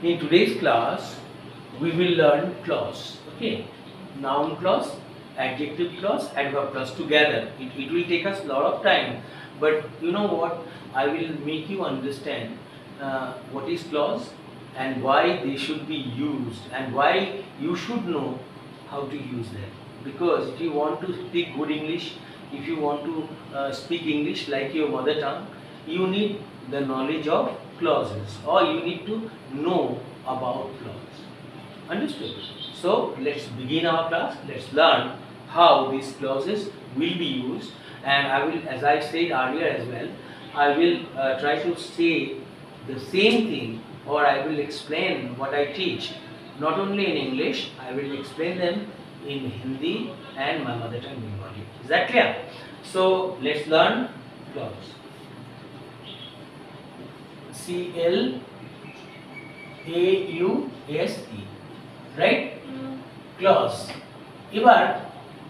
In today's class, we will learn clause. Okay, noun clause, adjective clause, adverb clause together. It will take us a lot of time, but you know what? I will make you understand what is clause and why they should be used and why you should know how to use them. Because if you want to speak good English, if you want to speak English like your mother tongue, you need the knowledge of clauses, or you need to know about clause. Understood? So let's begin our class. Let's learn how these clauses will be used, and I will, as I said earlier as well, I will try to say the same thing, or I will explain what I teach not only in English, I will explain them in Hindi and my mother tongue Bengali. Is that clear? So let's learn clause. CLAUSE, right? Clause. এবার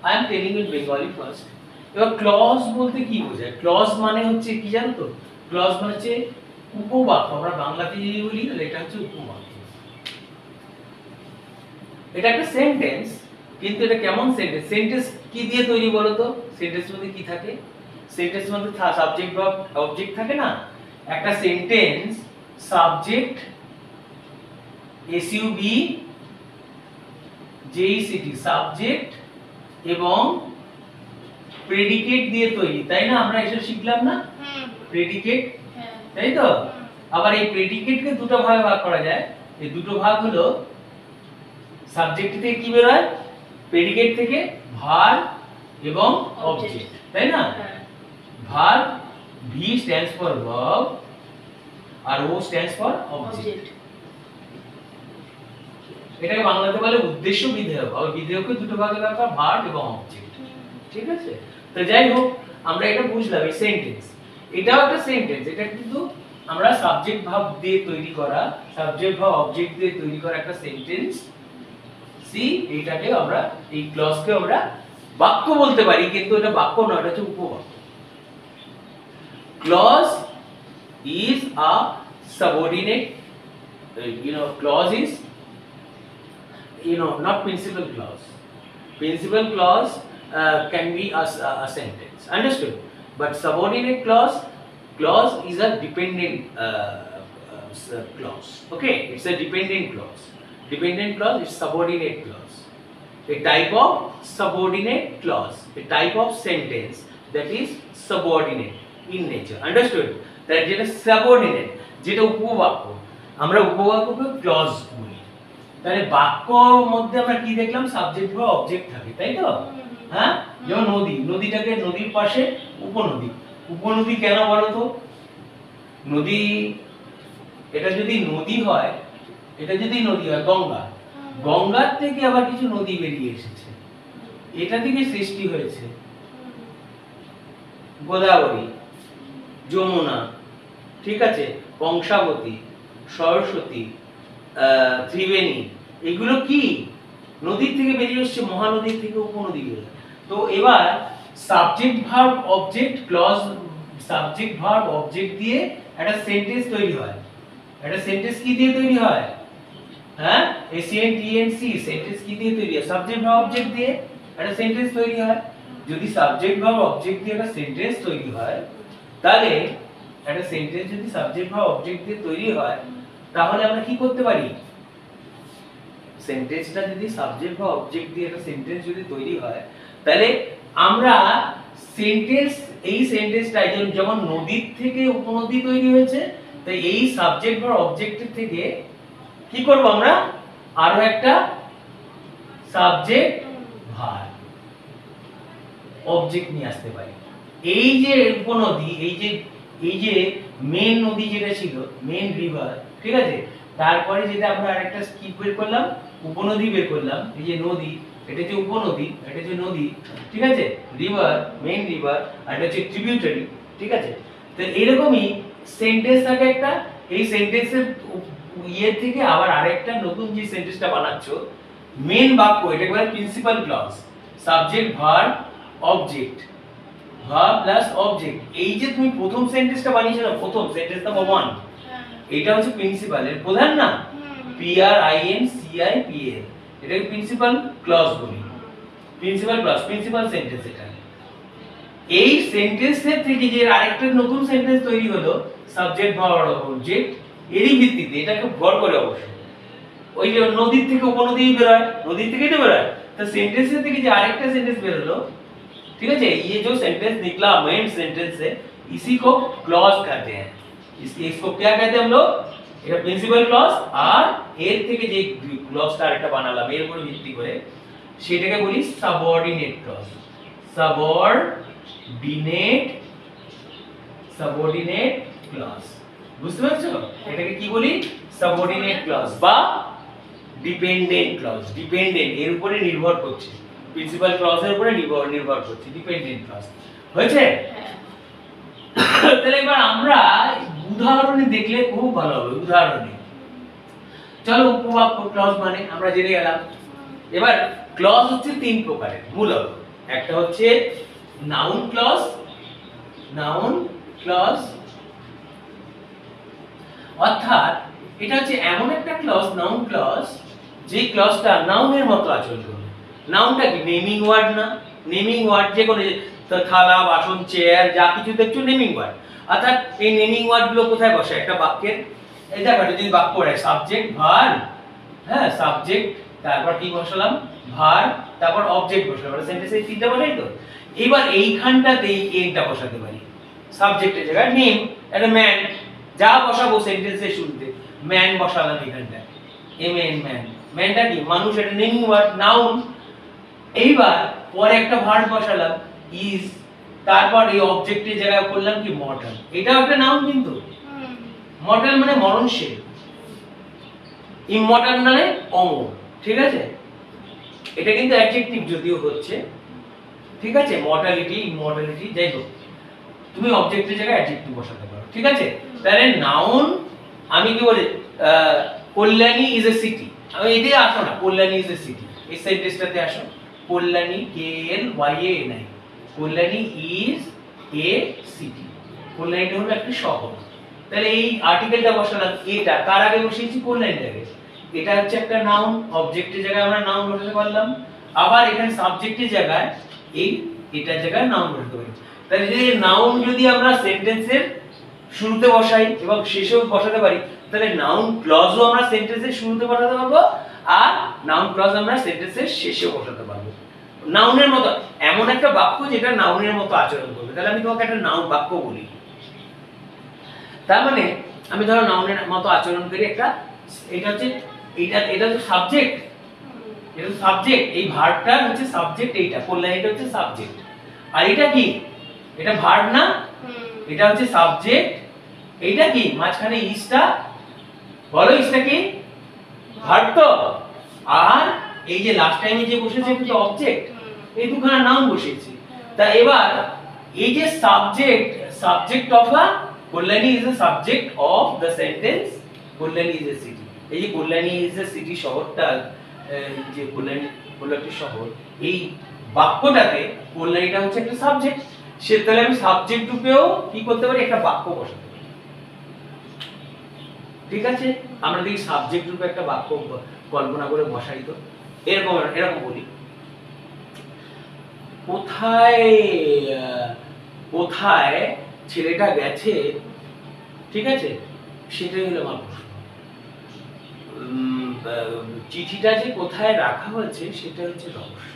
I am telling you in Bengali first. এবার clause বলতে কি বোঝায়? clause মানে হচ্ছে কি জানো তো? clause মানে হচ্ছে উপবাক্য। আমরা বাংলাতে যদি বলি এটা হচ্ছে উপবাক্য। এটা একটা সেন্টেন্স, কিন্তু এটা কেমন সেন্টেন্স? সেন্টেন্স কি দিয়ে তৈরি বলো তো? সেন্টেন্সের মধ্যে কি থাকে? সেন্টেন্সের মধ্যে সাবজেক্ট ভার্ব অবজেক্ট থাকে না? একটা সেন্টেন্স সাবজেক্ট এসইউবি জেইসিটি সাবজেক্ট এবং প্রেডিকেট দিয়ে তৈরি, তাই না? আমরা এসব শিখলাম না, প্রেডিকেট, তাই তো? আবার এই প্রেডিকেটকে দুটো ভাগে ভাগ করা যায়। এই দুটো ভাগ হলো সাবজেক্ট থেকে কি বের হয়, প্রেডিকেট থেকে ভার্ব এবং অবজেক্ট, তাই না? Verb V stands for verb আর ও স্ট্যান্ডস ফর অবজেক্ট। এটাকে বাংলাতে বলে উদ্দেশ্য বিধেয়। আর বিধেয়কে দুটো ভাগে ভাগ করা, ভার্ব এবং অবজেক্ট, ঠিক আছে? তো যাই হোক, আমরা এটা বুঝলাম। এই সেন্টেন্স, এটাও একটা সেন্টেন্স। এটা কিন্তু আমরা সাবজেক্ট ভার্ব দিয়ে তৈরি করা, সাবজেক্ট ভার্ব অবজেক্ট দিয়ে তৈরি করা একটা সেন্টেন্স। সি, এইটাকে আমরা, এই ক্লজকে আমরা বাক্য বলতে পারি, কিন্তু এটা বাক্য নয়, এটা হচ্ছে উপবাক্য। Clause is a subordinate, clause is, not principal clause. Principal clause can be a sentence, understood? But subordinate clause is a dependent clause. Okay, it's a dependent clause. Dependent clause is subordinate clause. A type of subordinate clause, a type of sentence that is subordinate in nature, understood? That যেটা subordinate, যেটা উপবাক্য, আমরা উপবাক্যকে clause বলি। তাহলে বাক্যর মধ্যে আমরা কি দেখলাম? Subject বা অবজেক্ট থাকে, তাই তো? হ্যাঁ, যেমন নদী, নদীটাকে নদীর পাশে উপনদী। উপনদী কেন বলো তো? নদী, এটা যদি নদী হয়, এটা যদি নদী হয়, গঙ্গা, গঙ্গার থেকে আবার কিছু নদী বেরিয়ে এসেছে, এটা থেকে সৃষ্টি হয়েছে গোদাবরী, যমুনা, ঠিক আছে, কংসাবতী, সরস্বতী, ত্রিবেণী, এগুলো কি নদীর থেকে বেরিয়ে এসেছে, মহানদীর থেকে উপনদী বেরিয়ে। তো এবার subject verb object clause, subject verb object দিয়ে একটা সেন্টেন্স তৈরি হয়। একটা সেন্টেন্স কি দিয়ে তৈরি হয়? হ্যাঁ, এসএনটিএনসি, সেন্টেন্স কি দিয়ে তৈরি হয়? সাবজেক্ট ভার্ব অবজেক্ট দিয়ে একটা সেন্টেন্স তৈরি হয়। যদি সাবজেক্ট ভার্ব অবজেক্ট দিয়ে একটা সেন্টেন্স তৈরি হয়, তাহলে একটা সেন্টেন্স যদি সাবজেক্ট ভার্ব অবজেক্ট দিয়ে তৈরি হয়, তাহলে আমরা কি করতে পারি? সেন্টেন্সটা যদি সাবজেক্ট ভার্ব অবজেক্ট দিয়ে একটা সেন্টেন্স যদি তৈরি হয়, তাহলে আমরা সেন্টেন্স, এই সেন্টেন্সটা যেমন নদীর থেকে উপনদী তৈরি হয়েছে, তাই এই সাবজেক্ট ভার্ব অবজেক্টের থেকে কি করব আমরা? আরো একটা সাবজেক্ট ভার্ব অবজেক্ট নিয়ে আসতে পারি। এই যে উপনদী, এই যে মেন নদী যেটা ছিল, মেন রিভার, ঠিক আছে, তারপরে যেটা আমরা আরেকটা কি বের করলাম? উপনদী বের করলাম। এই যে নদী, এটা হচ্ছে উপনদী, এটা হচ্ছে নদী, ঠিক আছে, রিভার, মেন রিভার, আর এটা হচ্ছে ট্রিবিউটারি, ঠিক আছে। তো এরকমই সেন্টেন্স থাকে একটা, এই সেন্টেন্সের ইয়ে থেকে আবার আরেকটা নতুন যে সেন্টেন্সটা বানাচ্ছো, মেন বাক্য, এটাকে বলে principal clause. Subject verb object, verb plus object. এই যে তুমি প্রথম সেন্টেন্সটা বানিয়েছো না, প্রথম সেন্টেন্স নাম্বার 1, এটা হচ্ছে প্রিন্সিপাল, এর প্রধান না? PRINCIPL, এটাকে প্রিন্সিপাল ক্লজ বলি। Principal clause, principal sentence. এটা এই সেন্টেন্সের থেকে যে আরেকটা নতুন সেন্টেন্স তৈরি হলো সাবজেক্ট ভার্ব অবজেক্ট, এরই ভিত্তিতে এটাকে ভর করে অবশ্য ওই যে নদীর থেকে উপনদী বেরোয়, নদীর থেকেই তো বেরোয়, তো সেন্টেন্সের থেকে যে আরেকটা সেন্টেন্স বের হলো, ठीक है, ये जो सेंटेंस निकला मेन सेंटेंस से, इसी को क्लॉज कहते हैं। इसको क्या कहते हैं हम लोग? এটা প্রিন্সিপাল ক্লজ, আর এর থেকে যে ক্লজটা আরেকটা বানালাম এর উপর ভিত্তি করে সেটাকে বলি সাবঅর্ডিনেট ক্লজ। সাবঅর্ডিনেট ক্লজ, বুঝতে পারছো? এটাকে কি বলি? সাবঅর্ডিনেট ক্লজ বা ডিপেন্ডেন্ট ক্লজ। ডিপেন্ডেন্ট, এর উপরে নির্ভর করছে, প্রিন্সিপাল ক্লজের উপরে নির্ভর করছে, ডিপেন্ডেন্ট ক্লজ। হয়েছে? তাহলে এবার আমরা উদাহরণে দেখলে খুব ভালো হবে। উদাহরণে চলো, উপবাক্য ক্লজ মানে আমরা জেনে গেলাম। এবার ক্লজ হচ্ছে তিন প্রকারের মূলত। একটা হচ্ছে নাউন ক্লজ, অর্থাৎ এটা হচ্ছে এমন একটা ক্লজ, নাউন ক্লজ, যে ক্লজটা নাউনের মতো আচরণ করবে। নাউনটা কি? নেমিং ওয়ার্ড না? নেমিং ওয়ার্ড যে কোনো থালা, বাসন, চেয়ার যা কিছু দেখছো নেমিং ওয়ার্ড। অর্থাৎ এই নেমিং ওয়ার্ড গুলো কোথায় বসে? একটা বাক্যের, এই দেখো যদি বাক্য হয় সাবজেক্ট ভার্ব, হ্যাঁ সাবজেক্ট, তারপর কি বসালাম? ভার্ব, তারপর অবজেক্ট বসালাম। আমরা সেন্টেন্সে তিনটা বসাই তো। এবার এইখানটাতেই এনটা বসাতে পারি সাবজেক্টের জায়গায়। নেম, একটা ম্যান, যা বসাবো সেন্টেন্সের শুরুতে ম্যান বসালাম এখানটায়, MAN ম্যান। ম্যানটা কি? মানুষ, এটা নেমিং ওয়ার্ড, নাউন। এইবার পরে একটা ভার্ব বসালাম ইজ, তারপর এই অবজেক্টের জায়গায় করলাম কি? মর্টাল। এটাও একটা নাউন কিন্তু। মর্টাল মানে মরণশীল, ইমমর্টাল মানে অমর, ঠিক আছে? এটা কিন্তু অ্যাডজেক্টিভ যদিও হচ্ছে, ঠিক আছে? মর্টালিটি, ইমমর্টালিটি, যাই হোক, তুমি অবজেক্টের জায়গায় অ্যাডজেক্টিভ বসাতে পারো, ঠিক আছে? তাহলে নাউন আমি কি বলি? Kalyani is a city. আমি এটাই আসো না, কল্যাণী ইজ এ সিটি, এই সেন্টেন্সটাতে আসো। Kalyani, KLYANI, Kalyani is a city. কল্যাণীটা হলো একটা শহর। তাহলে এই আর্টিকেলটা বসালাম, এটা কার আগে বসিয়েছি? কল্যাণীর আগে। এটা হচ্ছে একটা নাউন, অবজেক্টের জায়গায় আমরা নাউন বসাতে পারলাম। আবার এখানে সাবজেক্টের জায়গায় এটার জায়গায় নাউন বসাতে পারি। তাহলে যদি নাউন যদি আমরা সেন্টেন্সের শুরুতে বসাই এবং শেষেও বসাতে পারি, তাহলে নাউন ক্লজও আমরা সেন্টেন্সের শুরুতে বসাতে পারবো, আর নাউন ক্লজ আমরা সেন্টেন্সের শেষেও বসাতে পারবো। নাউনের মতো এমন একটা বাক্য যেটা নাউনের মতো আচরণ করবে। তাহলে আমি তোমাকে একটা নাউন বাক্য বলি, তার মানে আমি ধরো নাউনের মতো আচরণ করি একটা, এটা হচ্ছে এটা হচ্ছে সাবজেক্ট, এটা সাবজেক্ট, এই ভার্বটা হচ্ছে সাবজেক্ট, এইটা কল্যাণীটা হচ্ছে সাবজেক্ট, আর এটা কি? এটা ভার্ব না? এটা হচ্ছে সাবজেক্ট, এইটা কি? মাঝখানে ইসটা, বলো ইসটা কি? ভার্ব তো। আর এই যে লাস্ট টাইমে যে বসেছে এটা তো অবজেক্ট, এই দুখানা নাউন বসিয়েছি। তা এবার এই যে subject of a Kalyani is a subject of the sentence Kalyani is a city। এই যে কল্যাণী is a city শহরটা, যে কল্যাণী হলো একটা শহর, এই বাক্যটাতে কল্যাণীটা হচ্ছে একটা সাবজেক্ট। সে তাহলে আমি সাবজেক্ট রূপেও কি করতে পারি? একটা বাক্য বসাতে পারি, ঠিক আছে? আমরা দেখি সাবজেক্ট রূপে একটা বাক্য কল্পনা করে বসাই তো। এরকম বলি, কোথায় ছেলেটা গেছে, ঠিক আছে? সেটাই হলো আমার প্রশ্ন। চিঠিটা যে কোথায় রাখা হয়েছে সেটা হচ্ছে রহস্য।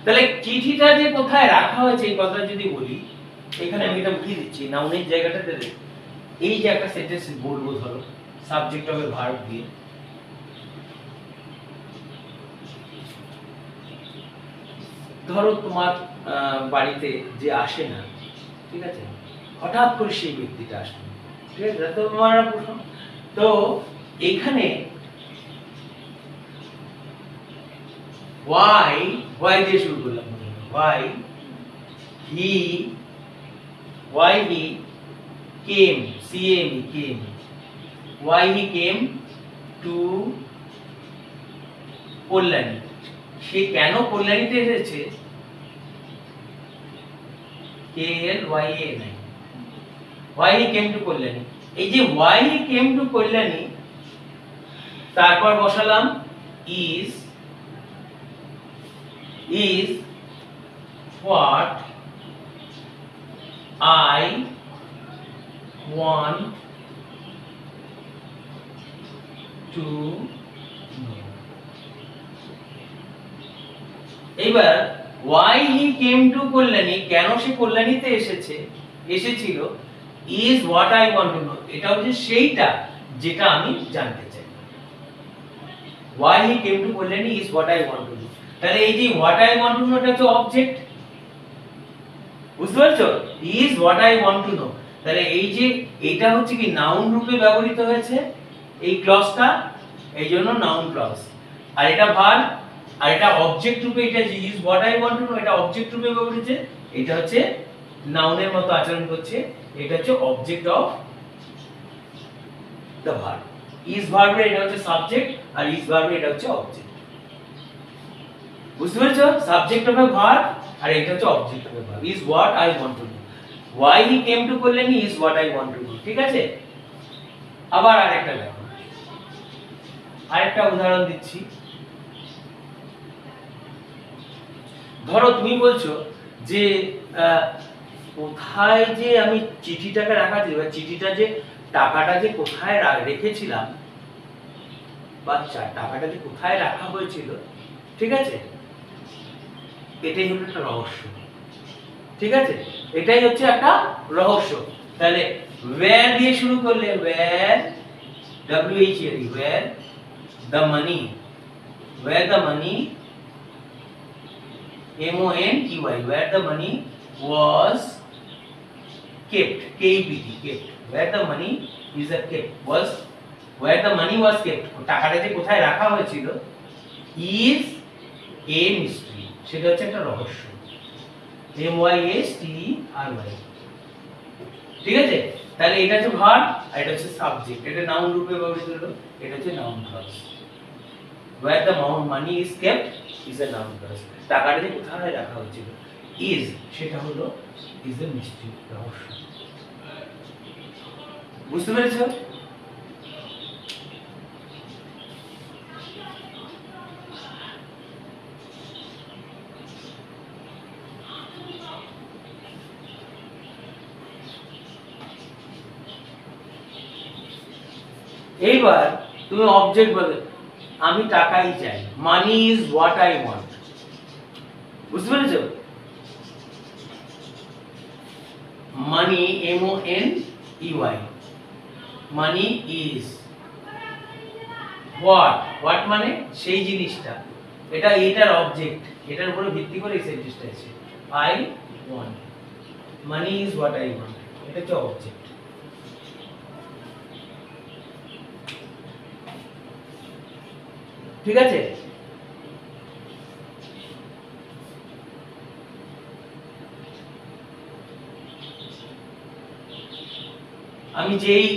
তাহলে চিঠিটা যে কোথায় রাখা হয়েছে এই কথা যদি বলি, এখানে আমি এটা বুঝিয়ে দিচ্ছি নাউনের জায়গাটাতে। এই যে একটা সেন্টেন্স বলবো, ধরো সাবজেক্ট হবে ভার্ব দিয়ে, ধরো তোমার বাড়িতে যে আসে না, ঠিক আছে, হঠাৎ করে সেই ব্যক্তিটা আসে, ঠিক আছে? তো তোমার প্রশ্ন, তো এখানে why দিয়ে শুরু করলাম। why he came, came, why he came to Kalyani, সে কেন কল্যাণীতে এসেছে? KLYANI, why he came to Kalyani. এই যে why he came to Kalyani, তারপর বসালাম is what I want to know. এবার why he came to Kalyani, কেন সে কল্যাণীতে এসেছিল, is what I want to know, এটা হচ্ছে সেইটা যেটা আমি জানতে চাই। why he came to Kalyani is what I want to know, তাহলে এই যে what I want to know এটা হচ্ছে অবজেক্ট, বুঝতে পারছো? is what I want to know, তাহলে এই যে এটা হচ্ছে কি নাউন রূপে ব্যবহৃত হয়েছে এই ক্লজটা, এই জন্য নাউন ক্লজ। আর এটা ভার্ব, আর এটা অবজেক্ট রূপে, এটা যে is what I want to know এটা অবজেক্ট রূপে ব্যবহৃত, এটা হচ্ছে নাউনের মতো আচরণ করছে, এটা হচ্ছে object of the verb. is ভার্বে এটা হচ্ছে সাবজেক্ট, আর is ভার্বে এটা হচ্ছে অবজেক্ট, বুঝতে পেরেছো? সাবজেক্ট অফ এ ভার্ব আর এটা হচ্ছে object of A verb. is what I want to know, why he came to Kalyani is what I want to know, ঠিক আছে? আবার আরেকটা দেখো, আরেকটা উদাহরণ দিচ্ছি। ধরো তুমি বলছো যে কোথায় যে আমি চিঠিটাকে রাখা ছিল, চিঠিটা যে টাকাটা যে কোথায় রেখেছিলাম, বা টাকাটা যে কোথায় রাখা হয়েছিল, ঠিক আছে, এটাই হলো একটা রহস্য, ঠিক আছে, এটাই হচ্ছে একটা রহস্য। তাহলে where দিয়ে শুরু করলে, where where the money where the money money where the money was kept, kept, where the money is a kept was, where the money was kept, টাকাটা যে কোথায় রাখা হয়েছিল is a mystery, সেটা হচ্ছে একটা রহস্য, mystery, ঠিক আছে? তাহলে এটা হচ্ছে ভার্ব আর এটা হচ্ছে সাবজেক্ট, এটা নাউন রূপে ব্যবহৃত হলো, এটা হচ্ছে noun clause. where the money is kept is a noun clause, টাকাটা যে কোথায় রাখা হয়েছিল is, সেটা হলো is a mystery, রহস্য, বুঝতে পেরেছো? এইবার তুমি অবজেক্ট বলে, আমি টাকাই চাই, money is what I want, বুঝতে পেরেছো? মানি MONEY, মানি ইজ হোয়াট মানে সেই জিনিসটা, এটা এটার অবজেক্ট, এটার উপরে ভিত্তি করে এই সেন্টেন্সটা আছে, I want, money is what I want, এটা হচ্ছে অবজেক্ট, ঠিক আছে? আমি যেই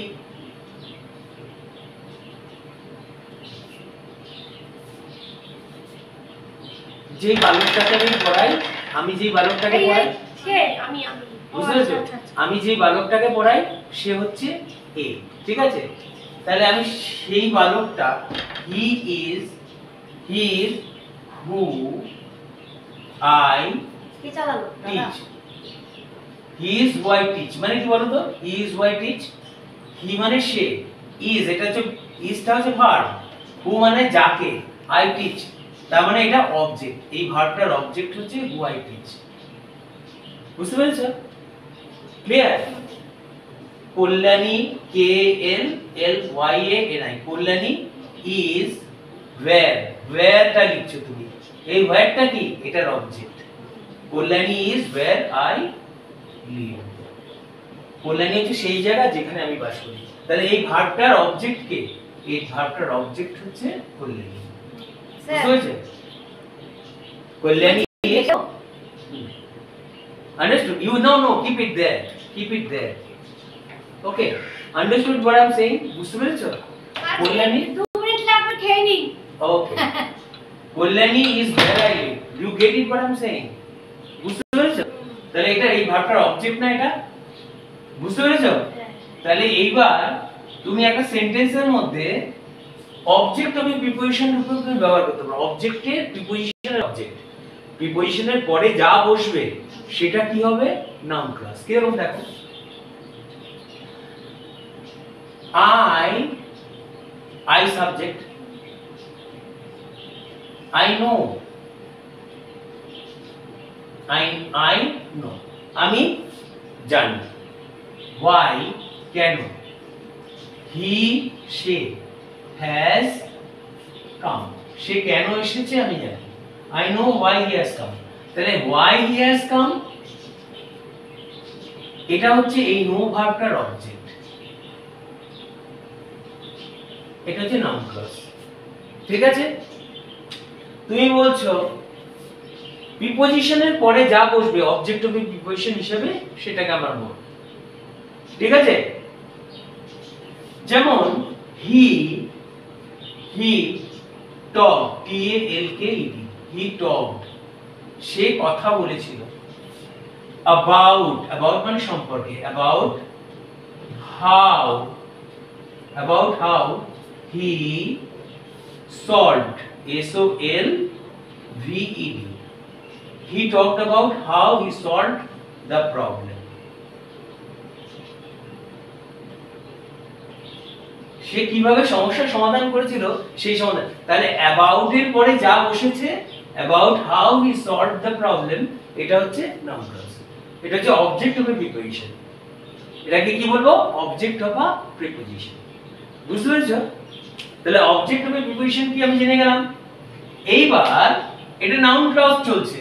বালকটাকে আমি পড়াই, আমি যেই বালকটাকে পড়াই সে হচ্ছে এ, ঠিক আছে? তাহলে আমি সেই বালকটা he is who I teach, he is who I teach মানে কি বলো তো? He is who I teach, he মানে সে, ইজ এটা হচ্ছে, ইজটা হচ্ছে ভার্ব, হু মানে যাকে, আই টিচ তার মানে এটা অবজেক্ট, এই ভার্বটার অবজেক্ট হচ্ছে হু আই টিচ, বুঝতে পেরেছো? Clear? Kalyani KLLYANI, Kalyani is ওয়্যারটা লিখছো তুমি, এই ওয়্যারটা কি? এটার object, Kalyani is where I live, Kalyani হচ্ছে সেই জায়গা যেখানে আমি বাস করি, তাহলে এই ভার্বটার অবজেক্ট কে? এই ভার্বটার অবজেক্ট হচ্ছে কল্যাণী, বুঝতে পেরেছো? Kalyani is understood, you no keep it there, okay, understood what I'm saying? বুঝতে পেরেছো? কল্যাণী 2 মিনিট লাগবে খেয়ে নি, okay, Kalyani is where I live, you get it what I'm saying? বুঝতে পেরেছো? তাহলে এটা এই ভার্বটার অবজেক্ট না, এটা বুঝতে পেরেছো? তাহলে এইবার তুমি একটা সেন্টেন্সের মধ্যে অবজেক্ট আমি প্রিপোজিশন রূপে তুমি ব্যবহার করতে পারো। অবজেক্টের প্রিপোজিশনের অবজেক্ট, প্রিপোজিশনের পরে যা বসবে সেটা কি হবে? Noun clause. কিরকম দেখো, I subject, I know, I know, আমি জানি। Why কেন? He she has come, সে কেন এসেছে আমি জানি। I know why he has come, তাহলে why he has come এটা হচ্ছে এই নো ভার্বটার অবজেক্ট, এটা হচ্ছে নাউন ক্লজ। ঠিক আছে, তুমি বলছো প্রিপোজিশনের পরে যা বসবে অবজেক্ট অফ প্রিপোজিশন হিসেবে সেটাকে আমরা বলবো। ঠিক আছে, যেমন হি টক, টি এ এল কে ই ডি, হি টকড, সে কথা বলেছিল। অ্যাবাউট মানে সম্পর্কে, about how he solved, SOLVED, he talked about how he solved the problem. সে কিভাবে সমস্যার সমাধান করেছিল সেই সমাধান। তাহলে অ্যাবাউট এর পরে যা বসেছে, about how he solved the problem, এটা হচ্ছে নাউন ক্লজ, এটা হচ্ছে অবজেক্ট অফ এ প্রিপোজিশন। এটাকে কি বলবো? Object of a preposition. বুঝতে পেরেছো? তাহলে অবজেক্ট অফ এ প্রিপোজিশন কি আমি জেনে গেলাম। এইবার এটা নাউন ক্লজ চলছে,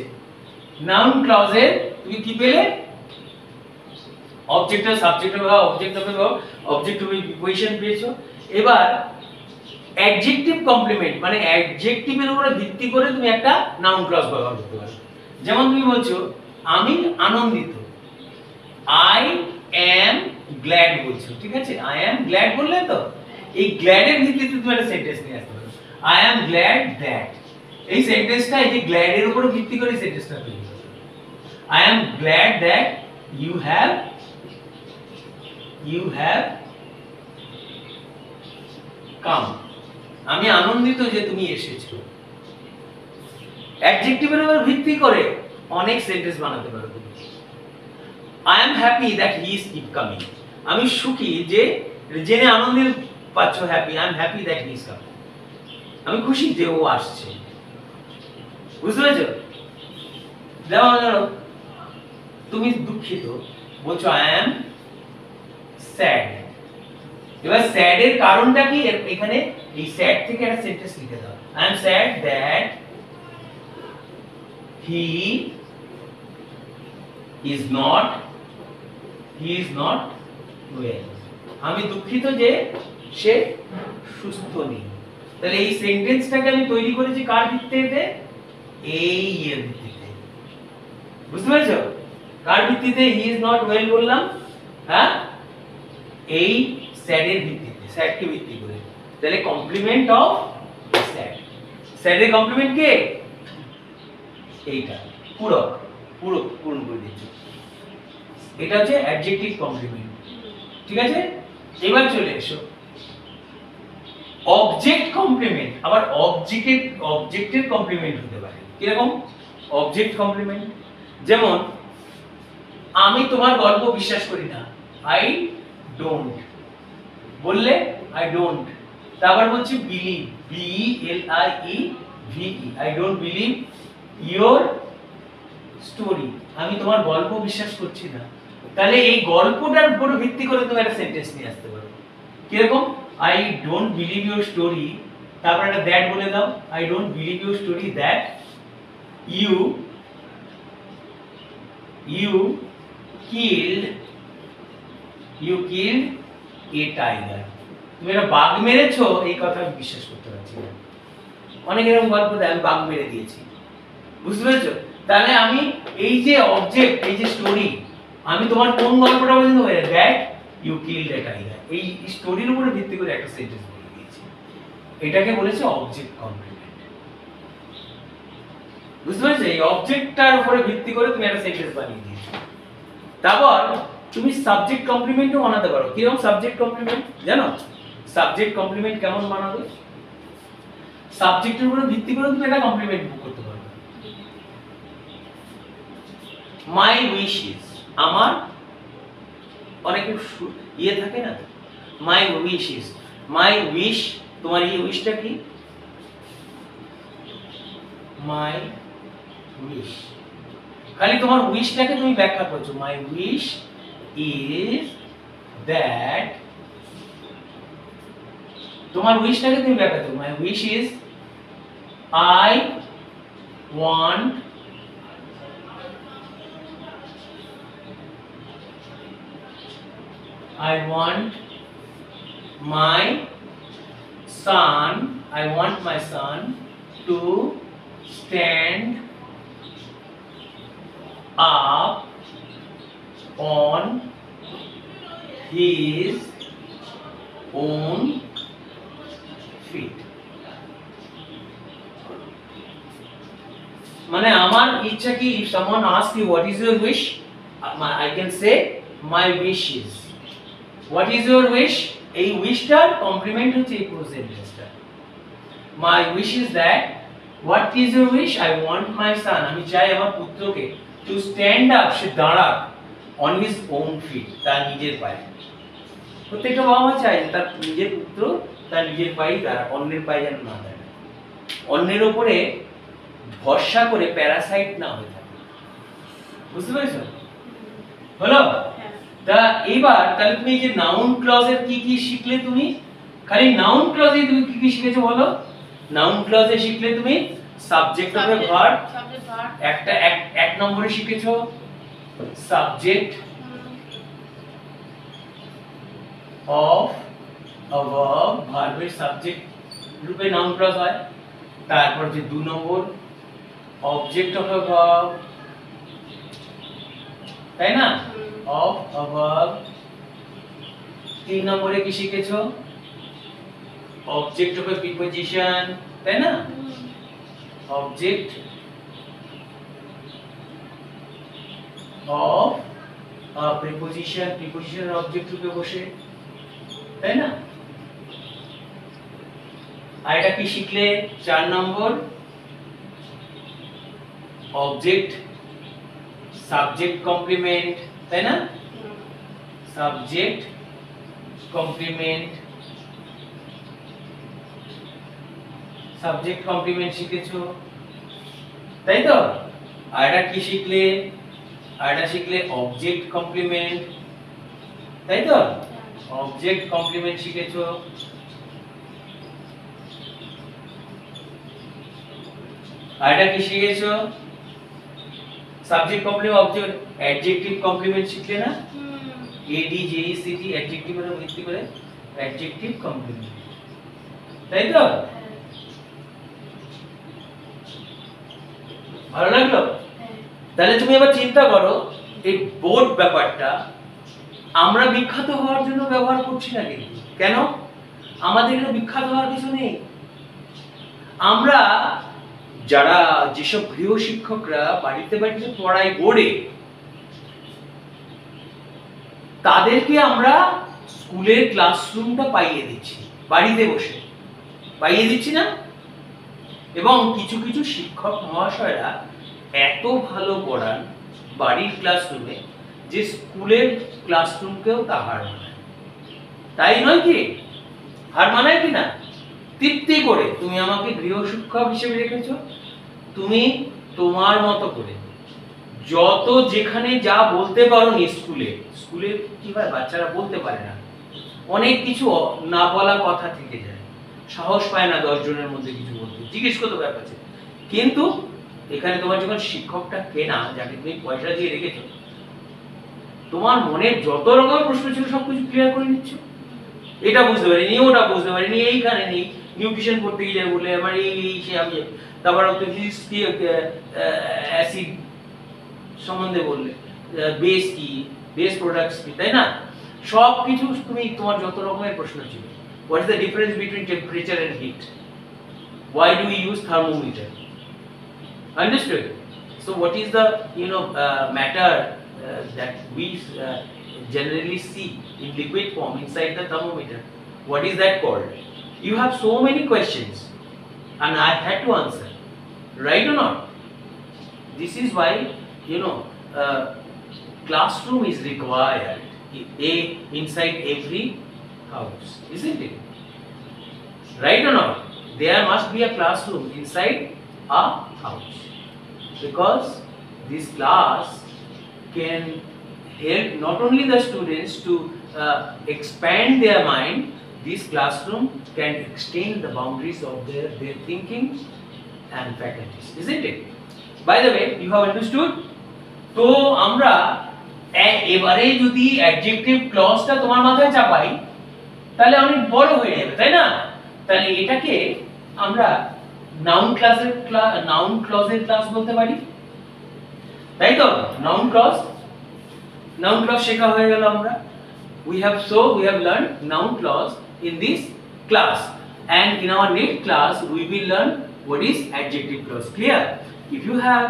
নাউন ক্লজে তুমি কি পেলে? Object of subject of object of object of preposition পেয়েছো। এবার অ্যাডজেক্টিভ কমপ্লিমেন্ট মানে অ্যাডজেক্টিভের উপরে ভিত্তি করে তুমি একটা নাউন ক্লজ ব্যবহার করতে পারো। যেমন তুমি বলছো আমি আনন্দিত, আই অ্যাম গ্ল্যাড বলছো। ঠিক আছে, আই অ্যাম গ্ল্যাড বললে তো এই গ্ল্যাড এর ভিত্তিতে তুমি একটা সেন্টেন্স নিয়ে আসতে পারো। আই অ্যাম গ্ল্যাড দ্যাট, এই সেন্টেন্সটা এই যে গ্ল্যাড এর উপর ভিত্তি করে সেন্টেন্সটা তৈরি হবে। I am glad that you have come, আমি আনন্দিত যে তুমি এসেছো। অ্যাডজেক্টিভের উপর ভিত্তি করে অনেক সেন্টেন্স বানাতে পারো তুমি। I am happy that he is keep coming, আমি সুখী যে জেনে আনন্দ পাচ্ছ। Happy, I am happy that he is coming, আমি খুশি যে ও আসছে। বুঝতে পেরেছো? যেমন ধরো তুমি দুঃখিত বলছো আই অ্যাম স্যাড। এবার স্যাড এর কারণটা কি? এখানে এই স্যাড থেকে একটা সেন্টেন্স লিখে দাও। I am sad that he is not well, আমি দুঃখিত যে সে সুস্থ নেই। তাহলে এই সেন্টেন্সটাকে আমি তৈরি করেছি কার ভিত্তিতে? এই এর ভিত্তিতে। বুঝতে পেরেছো? কার ভিত্তিতে হি ইজ নট ওয়েল বললাম? হ্যাঁ, এই স্যাড এর ভিত্তিতে, স্যাড কে ভিত্তি করে। তাহলে কমপ্লিমেন্ট অফ স্যাড, স্যাড এর কমপ্লিমেন্ট কে? এইটা পূরণ করে দিচ্ছি। এটা হচ্ছে অ্যাডজেক্টিভ কমপ্লিমেন্ট। ঠিক আছে, এবার চলে এসো অবজেক্ট কমপ্লিমেন্ট। আবার অবজেক্টের কমপ্লিমেন্ট হতে পারে। কিরকম অবজেক্ট কমপ্লিমেন্ট? যেমন আমি তোমার গল্প বিশ্বাস করি না, আই ডোন্ট বললে আই ডোন্ট। তারপর বলছি believe, BELIEVE, I don't believe your story, আমি তোমার গল্প বিশ্বাস করছি না। তাহলে এই গল্পটার উপর ভিত্তি করে তুমি একটা সেন্টেন্স নিয়ে আসতে পারো। কিরকম? I don't believe your story, তারপর একটা দ্যাট বলে দাও। I don't believe your story that you killed a tiger, তুমি একটা বাঘ মেরেছো, এই কথা আমি বিশ্বাস করতে পারছি না। অনেক এরকম গল্প দেয় আমি বাঘ মেরে দিয়েছি। বুঝতে পেরেছো? তাহলে আমি এই যে অবজেক্ট, এই যে স্টোরি, আমি তোমার কোন গল্পটা পছন্দ করে that you killed a tiger, এই স্টোরির উপরে ভিত্তি করে একটা সেন্টেন্স বলে দিয়েছি। এটাকে বলেছে অবজেক্ট কমপ্লিমেন্ট। বুঝতে পেরেছো? এই অবজেক্টটার উপরে ভিত্তি করে তুমি একটা সেন্টেন্স বানিয়ে দিয়েছো। তারপর তুমি সাবজেক্ট কমপ্লিমেন্টও বানাতে পারো। কিরকম সাবজেক্ট কমপ্লিমেন্ট জানো? সাবজেক্ট কমপ্লিমেন্ট কেমন বানাবে? সাবজেক্টের উপর ভিত্তি করে তুমি একটা কমপ্লিমেন্ট বুক করতে পারবে। মাই উইশ ইজ, আমার অনেক ইয়ে থাকে না, মাই উইশ ইজ, মাই উইশ, তোমার এই উইশটা কি? মাই উইশ, খালি তোমার উইশটাকে তুমি ব্যাখ্যা করছো। মাই উইশ ইজ দ্যাট, তোমার উইশটাকে তুমি ব্যাখ্যা করো। My wish is I want my son, I want my son to stand up on his own feet. মানে আমার ইচ্ছা কি, if someone asks you what is your wish, I can say my wish is. What is your wish? এই উইশটার complement হচ্ছে এই present টেন্সটা। My wish is that, what is your wish? I want my son, আমি চাই আমার পুত্রকে to stand up, say দাঁড়াক on his own feet, তার নিজের পায়ে। প্রত্যেকটা বাবা মা চায় যে তার নিজের পুত্র তার নিজের পায়ে দাঁড়াক, অন্যের পায়ে যেন না দাঁড়ায়, অন্যের উপরে ভরসা করে প্যারাসাইট না হয়ে থাকে। বুঝতে পেরেছো? হলো? তা এবার তাহলে তুমি এই যে নাউন ক্লজের কি কি শিখলে তুমি? খালি নাউন ক্লজে তুমি কি কি শিখেছো বলো? নাউন ক্লজে শিখলে তুমি সাবজেক্ট অফ এ ভার্ব, একটা এক নম্বরে শিখেছো সাবজেক্ট অফ আ ভার্ব, ভার্বের সাবজেক্ট রূপে নাউন ক্লজ হয়। তারপর যে 2 নম্বর অবজেক্ট অফ আ ভার্ব, তাই না? Of a verb. 3 নম্বরে কি শিখেছো? অবজেক্ট অফ এ প্রিপোজিশন, তাই না? অবজেক্ট অফ আ প্রিপোজিশন, প্রিপোজিশনের অবজেক্ট রূপে বসে, তাই না? আর এটা কি শিখলে? 4 নম্বর অবজেক্ট সাবজেক্ট কমপ্লিমেন্ট, তাই না? সাবজেক্ট কমপ্লিমেন্ট, সাবজেক্ট কমপ্লিমেন্ট শিখেছো, তাই তো? আর এটা কি শিখলে? আর এটা শিখলে অবজেক্ট কমপ্লিমেন্ট, তাই তো? অবজেক্ট কমপ্লিমেন্ট শিখেছো। আর এটা কি শিখেছো? Subject complement, object, adjective complement শিখলে না? ADJECT, অ্যাডজেক্টিভের উপর ভিত্তি করে অ্যাডজেক্টিভ কমপ্লিমেন্ট, তাই তো? ভালো লাগলো? তাহলে তুমি এবার চিন্তা করো, এই বোর্ড ব্যাপারটা আমরা বিখ্যাত হওয়ার জন্য ব্যবহার করছি না কিন্তু। কেন? আমাদের এখানে বিখ্যাত হওয়ার কিছু নেই। আমরা যারা যেসব গৃহ শিক্ষকরা বাড়িতে বাড়িতে পড়ায় বোর্ডে, তাদেরকে আমরা স্কুলের ক্লাসরুমটা পাইয়ে দিচ্ছি, বাড়িতে বসে পাইয়ে দিচ্ছি না? এবং কিছু কিছু শিক্ষক মহাশয়রা এত ভালো পড়ান বাড়ির ক্লাসরুমে যে স্কুলের ক্লাসরুমকেও তা হার মানায়। তাই নয় কি? হার মানায় কি না? তৃপ্তি করে তুমি আমাকে গৃহ শিক্ষক হিসেবে রেখেছো, তুমি তোমার মতো করে যত যেখানে যা বলতে পারো নি, স্কুলে স্কুলে কি হয়, বাচ্চারা বলতে পারে না, অনেক কিছু না বলা কথা থেকে যায়, সাহস পায় না 10 জনের মধ্যে কিছু বলতে, জিজ্ঞেস করতে ব্যাপার আছে। কিন্তু এখানে তোমার যখন শিক্ষকটা কেনা, যাকে তুমি পয়সা দিয়ে রেখেছো, তোমার মনে যত রকমের প্রশ্ন ছিল সবকিছু ক্লিয়ার করে নিচ্ছ। এটা বুঝতে পারিনি, ওটা বুঝতে পারিনি, এইখানে নেই, নিউট্রিশন পড়তে গিয়ে বলে আমার এই সে আমি, তারপর ফিজিক্স কি অ্যাসিড সম্বন্ধে বললে, বেস কি, বেস প্রোডাক্টস কি, তাই না? সব কিছু তুমি, তোমার যত রকমের প্রশ্ন ছিল, what is the difference between temperature and heat, why do we use thermometer, understood? So what is the matter that we generally see in liquid form inside the thermometer? What is that called? You have so many questions, and I had to answer, right or not? This is why, you know, classroom is required inside every house, isn't it? Right or not? There must be a classroom inside a house, because this class can help not only the students to expand their mind, this classroom can extend the boundaries of their thinking and faculties, isn't it? By the way, you have understood? তো আমরা এবারে যদি adjective ক্লজটা তোমার মাথায় চাপাই তাহলে অনেক বড় হয়ে যাবে, তাই না? তাহলে এটাকে আমরা নাউন ক্লজের ক্লাস বলতে পারি, তাই তো? নাউন ক্লজ শেখা হয়ে গেল আমরা। we have learned noun clause in this class, and in our next class we will learn what is adjective clause. Clear? If you have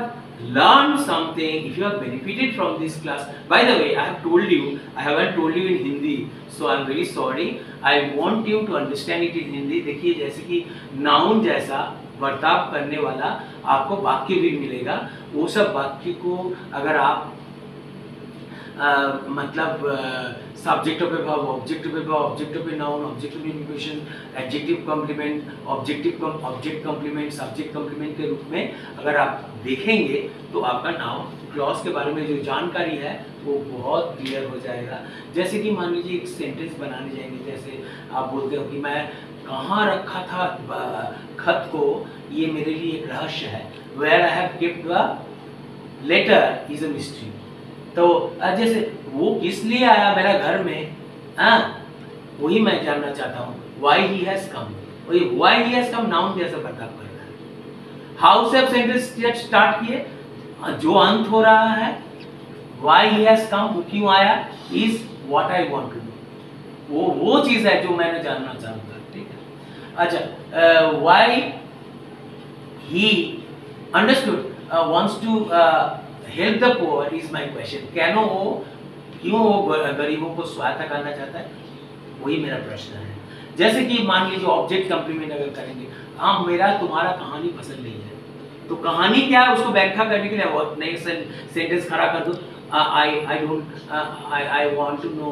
learned something, if you have benefited from this class, by the way, I haven't told you in Hindi, so I'm very sorry. I want you to understand it in Hindi. देखिए जैसे कि noun जैसा बर्ताव करने वाला आपको वाक्य भी मिलेगा, वो सब वाक्य को अगर आप मतलब subject of verb, object of noun, object of impression, adjective complement, object complement, subject complement के रूप में अगर आप देखेंगे तो आपका नाउन क्लॉज के बारे में जो जानकारी है वो बहुत क्लियर हो जाएगा। जैसे कि मान लीजिए एक सेंटेंस बनाने जाएंगे, जैसे आप बोलते हो कि मैं कहाँ रखा था खत को, ये मेरे लिए एक रहस्य है। Where I have kept the letter is a mystery. तो जैसे वो किस लिए आया मेरा घर में, वही मैं जानना चाहता हूँ। Why he has come, वही why he has come noun जैसा बर्ताव करना है। हाउ से आप सेंटेंस स्टार्ट किए, जो अंत हो रहा है why he has come, वो क्यों आया, is what I want to know, वो चीज है जो मैंने जानना चाहूँगा, ठीक है? अच्छा, why he understood wants to help the poor is my question. क्यों वो गरीबों को सहायता करना चाहता है, वही मेरा प्रश्न है। जैसे कि मान लीजिए ऑब्जेक्ट कॉम्प्लीमेंट अगर करेंगे, हाँ मेरा तुम्हारा कहानी पसंद नहीं है, तो कहानी क्या है उसको व्याख्या करने के लिए नए सेंटेंस खड़ा कर दो। I want to know,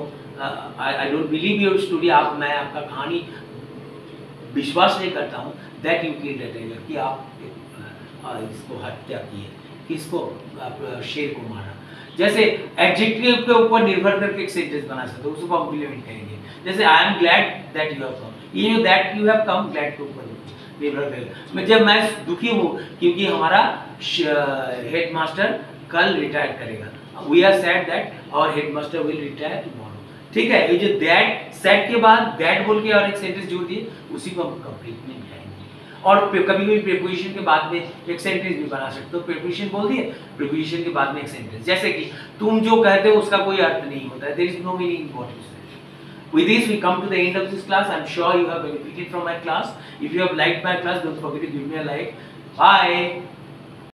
I don't believe your story, मैं आपका कहानी विश्वास नहीं करता हूँ, that you killed a tiger, कि आप इसको हत्या किए, किसको, शेर को मारा। जैसे एडजेक्टिव के ऊपर निर्भर करके एक सेंटेंस बना सकते हो, उसको कॉम्प्लीमेंट करेंगे। जैसे I am glad that you have come, ये that you have come glad के ऊपर निर्भर करेगा। मैं दुखी हूँ क्योंकि हमारा हेडमास्टर कल रिटायर करेगा। We are sad that our headmaster will retire tomorrow. ठीक है, ये जो दैट, सेट के बाद दैट बोल के और एक सेंटेंस जोड़ दिए, उसी को हम कंप्लीटमेंट करेंगे। और कभी कभी प्रीपोजिशन के बाद में एक सेंटेंस भी बना सकते हो। प्रीपोजिशन बोल दिए, प्रीपोजिशन के बाद में एक सेंटेंस, जैसे कि तुम जो कहते हो उसका कोई अर्थ नहीं होता है, there is no meaning in what you say. With this we come to the end of this class. I'm sure you have benefited from my class. If you have liked my class, don't forget to give me a like. Bye.